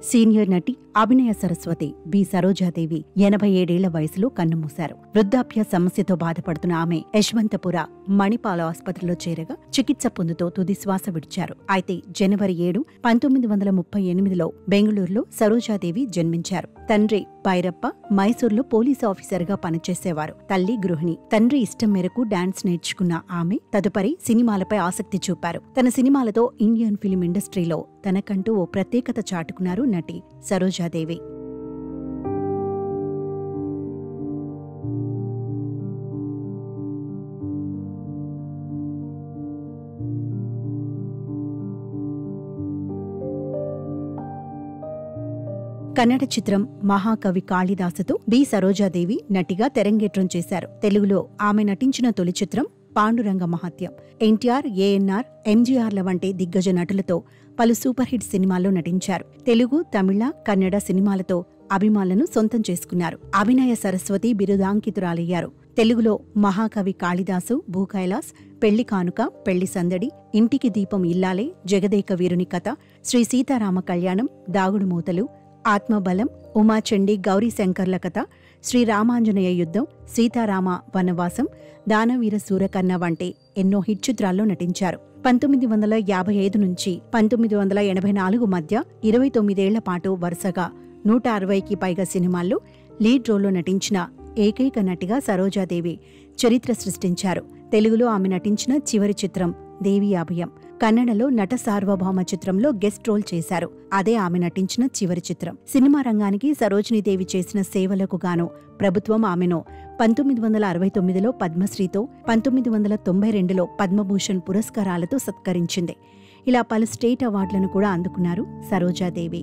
Senior నటి అభినయ Saraswati B Sarojadevi 87 ఏళ్ల వయసులో కన్నుమూశారు. వృద్ధాప్య సమస్యతో బాధపడుతున్న ఆమె యశ్వంతపుర మణిపాల ఆసుపత్రిలో చేరగా చికిత్స పొందుతూ తుది శ్వాస విడిచారు. అయితే జనవరి 7, 1938లో బెంగళూరులో సరోజాదేవి జన్మించారు. తండ్రి భైరప్ప మైసూర్లో పోలీసు ఆఫీసర్గా పనిచేసేవారు. తల్లి గృహిణి. తండ్రి ఇష్టం మేరకు డాన్స్ నేర్చుకున్న ఆమె తదుపరి సినిమాలపై ఆసక్తి చూపారు. తన సినిమాలతో ఇండియన్ ఫిల్మ్ ఇండస్ట్రీలో తనకంటూ ఓ ప్రత్యేకత చాటుకున్నారు నటి సరోజాదేవి. కన్నడ చిత్రం మహాకవి కాళిదాసుతో బి సరోజాదేవి నటిగా తెరంగేట్రం చేశారు. తెలుగులో ఆమె నటించిన తొలి చిత్రం పాండురంగ మహత్యం. ఎన్టీఆర్, ఏఎన్ఆర్, ఎంజీఆర్ల వంటి దిగ్గజ నటులతో పలు సూపర్ హిట్ సినిమాల్లో నటించారు. తెలుగు, తమిళ, కన్నడ సినిమాలతో అభిమానులను సొంతం చేసుకున్నారు. అభినయ సరస్వతి బిరుదాంకితురాలయ్యారు. తెలుగులో మహాకవి కాళిదాసు, భూకైలాస్, పెళ్లి కానుక, పెళ్లి సందడి, ఇంటికి దీపం ఇల్లాలే, జగదేక వీరుని కథ, శ్రీ సీతారామ కళ్యాణం, దాగుడు మూతలు, ఆత్మబలం, ఉమాచండి, గౌరీశంకర్ల కథ, శ్రీరామాంజనేయ యుద్ధం, సీతారామ వనవాసం, దానవీర సూరకర్ణ వంటి ఎన్నో హిట్ చిత్రాల్లో నటించారు. 1955 నుంచి 1984 మధ్య 29 ఏళ్ల పాటు వరుసగా 160కి పైగా సినిమాల్లో లీడ్ రోల్లో నటించిన ఏకైక నటిగా సరోజాదేవి చరిత్ర సృష్టించారు. తెలుగులో ఆమె నటించిన చివరి చిత్రం దేవి అభయం. కన్నడలో నట సార్వభౌమ చిత్రంలో గెస్ట్ రోల్ చేశారు. అదే ఆమె నటించిన చివరి చిత్రం. సినిమా రంగానికి సరోజినీదేవి చేసిన సేవలకు గాను ప్రభుత్వం ఆమెను 1969లో పద్మశ్రీతో, 1992లో పద్మభూషణ్ పురస్కారాలతో సత్కరించింది. ఇలా పలు స్టేట్ అవార్డులను కూడా అందుకున్నారు సరోజాదేవి.